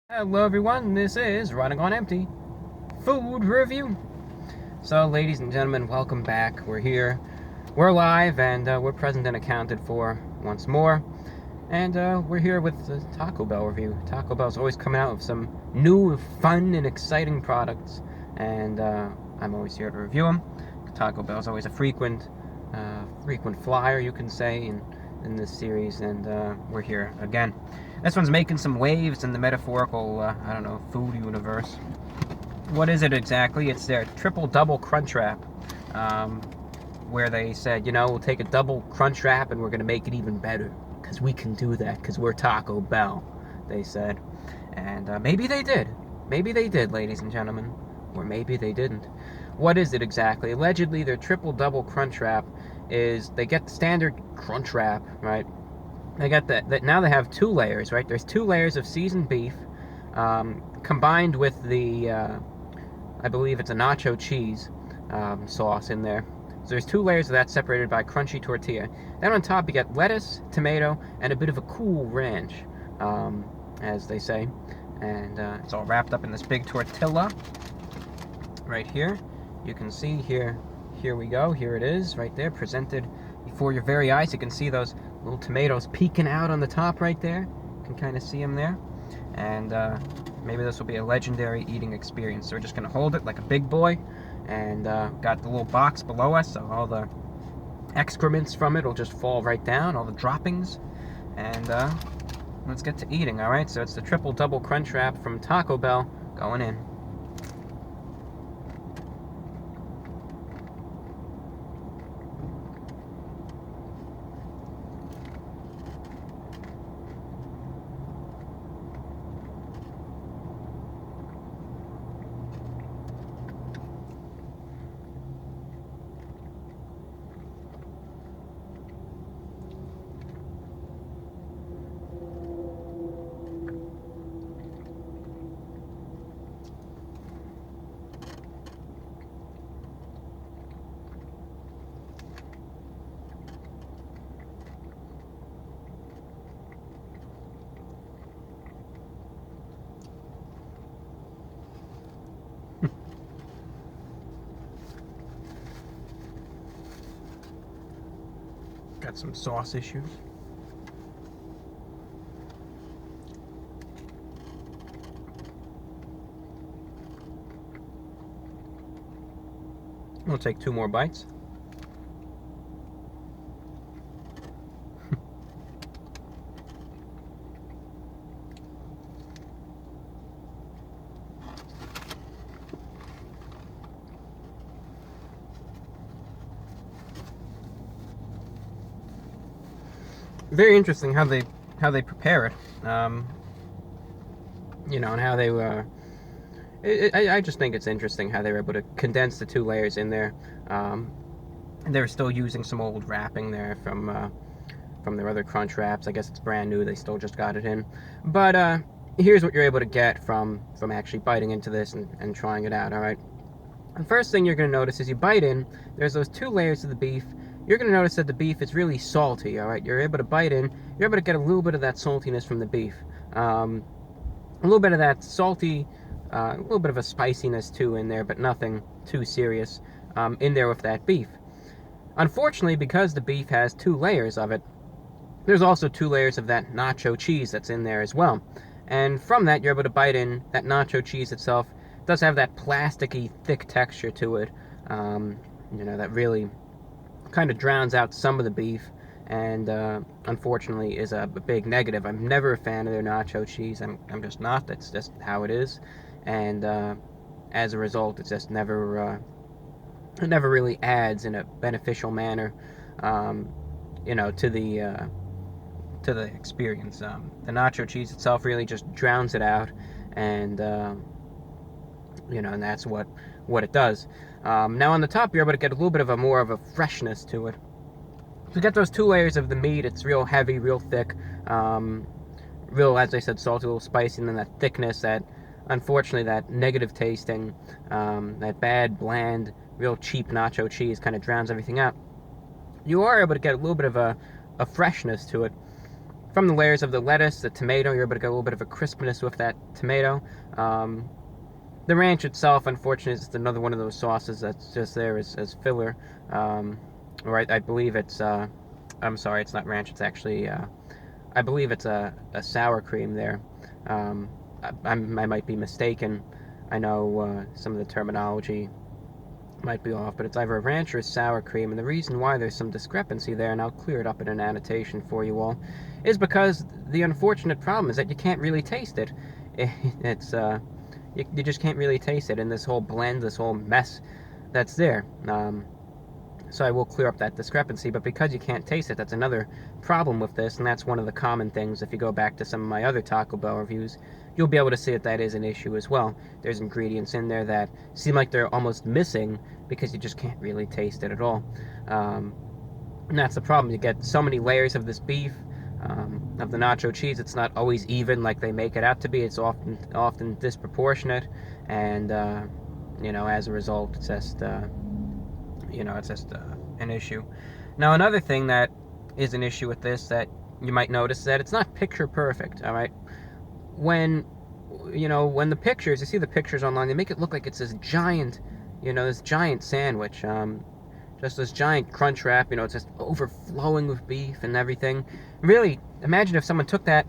Hello everyone, this is Running on Empty Food Review. So ladies and gentlemen, welcome back. We're here, we're live, and we're present and accounted for once more. And we're here with the Taco Bell review. Taco Bell's always coming out with some new, fun, and exciting products. And I'm always here to review them. Taco Bell's always a frequent flyer, you can say, in this series, and we're here again. This one's making some waves in the metaphorical, I don't know, food universe. What is it exactly? It's their Triple Double Crunchwrap, where they said, we'll take a double crunch wrap and we're going to make it even better, because we can do that, because we're Taco Bell, they said. And maybe they did. Maybe they did, ladies and gentlemen. Or maybe they didn't. What is it exactly? Allegedly, their Triple Double Crunch Wrap is, they get the standard crunch wrap, right? They got that now they have two layers, right? There's two layers of seasoned beef, combined with the, I believe it's a nacho cheese sauce in there. So there's two layers of that separated by crunchy tortilla. Then on top you get lettuce, tomato, and a bit of a cool ranch, as they say. And it's all wrapped up in this big tortilla right here. You can see here we go. Here it is, right there, presented before your very eyes. You can see those little tomatoes peeking out on the top right there. You can kind of see them there. And maybe this will be a legendary eating experience. So we're just going to hold it like a big boy. And got the little box below us, so all the excrements from it will just fall right down, all the droppings. And let's get to eating, all right? So it's the Triple Double Crunch Wrap from Taco Bell going in. Got some sauce issues. We'll take two more bites. Very interesting how they prepare it, and how they I just think it's interesting how they were able to condense the two layers in there. They're still using some old wrapping there from their other crunch wraps. I guess it's brand new. They still just got it in. But here's what you're able to get from actually biting into this and trying it out. All right. The first thing you're going to notice is you bite in. There's those two layers of the beef. You're going to notice that the beef is really salty, all right? You're able to bite in. You're able to get a little bit of that saltiness from the beef. A little bit of that salty, a little bit of a spiciness too in there, but nothing too serious in there with that beef. Unfortunately, because the beef has two layers of it, there's also two layers of that nacho cheese that's in there as well. And from that, you're able to bite in. That nacho cheese itself does have that plasticky, thick texture to it, that really kind of drowns out some of the beef, and unfortunately is a big negative. I'm never a fan of their nacho cheese. I'm just not. That's just how it is. And as a result, it's just never really adds in a beneficial manner, to the experience. The nacho cheese itself really just drowns it out, and and that's what it does. Now on the top, you're able to get a little bit of more of a freshness to it. So you get those two layers of the meat. It's real heavy, real thick, real, as I said, salty, a little spicy, and then that thickness, that, unfortunately, that negative tasting, that bad, bland, real cheap nacho cheese kind of drowns everything out. You are able to get a little bit of a freshness to it. from the layers of the lettuce, the tomato, you're able to get a little bit of a crispness with that tomato. The ranch itself, unfortunately, is another one of those sauces that's just there as filler. Right, I believe it's, I'm sorry, it's not ranch, it's actually, I believe it's a sour cream there. I might be mistaken. I know some of the terminology might be off, but it's either a ranch or a sour cream, and the reason why there's some discrepancy there, and I'll clear it up in an annotation for you all, is because the unfortunate problem is that you can't really taste it. It's, you just can't really taste it in this whole blend, this whole mess that's there. So I will clear up that discrepancy, but because you can't taste it, that's another problem with this, and that's one of the common things. If you go back to some of my other Taco Bell reviews, you'll be able to see that that is an issue as well. There's ingredients in there that seem like they're almost missing because you just can't really taste it at all. And that's the problem. You get so many layers of this beef, of the nacho cheese. It's not always even like they make it out to be. It's often disproportionate, and you know, as a result, it's just you know, it's just an issue. Now, another thing that is an issue with this that you might notice is that it's not picture perfect. All right, when you know, when the pictures, you see the pictures online, they make it look like it's this giant, you know, this giant sandwich, just this giant crunch wrap. You know, it's just overflowing with beef and everything. Really, imagine if someone took that,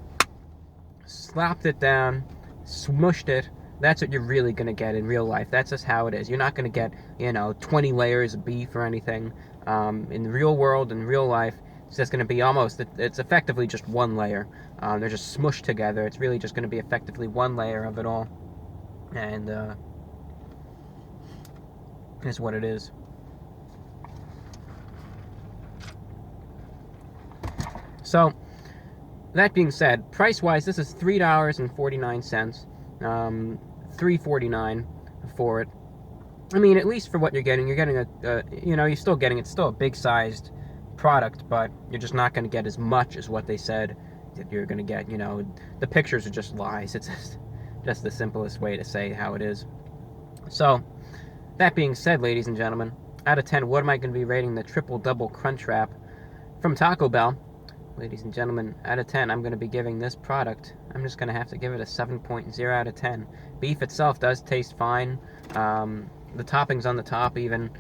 slapped it down, smushed it. That's what you're really going to get in real life. That's just how it is. You're not going to get, you know, 20 layers of beef or anything. In the real world, in real life, it's just going to be almost, it's effectively just one layer. They're just smushed together. It's really just going to be effectively one layer of it all. And is what it is. So, that being said, price-wise, this is $3.49. $3.49 for it. I mean, at least for what you're getting a you know, you're still getting, it's still a big-sized product, but you're just not going to get as much as what they said that you're going to get. You know, the pictures are just lies. It's just the simplest way to say how it is. So, that being said, ladies and gentlemen, out of 10, what am I going to be rating the Triple Double Crunchwrap from Taco Bell? Ladies and gentlemen, out of 10, I'm going to be giving this product, I'm just going to have to give it a 7.0 out of 10. Beef itself does taste fine. The toppings on the top even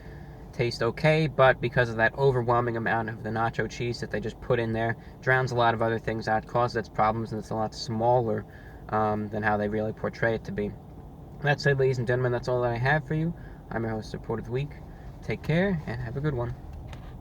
taste okay, but because of that overwhelming amount of the nacho cheese that they just put in there, drowns a lot of other things out, causes its problems, and it's a lot smaller than how they really portray it to be. That said, ladies and gentlemen, that's all that I have for you. I'm your host, Report of the Week. Take care, and have a good one.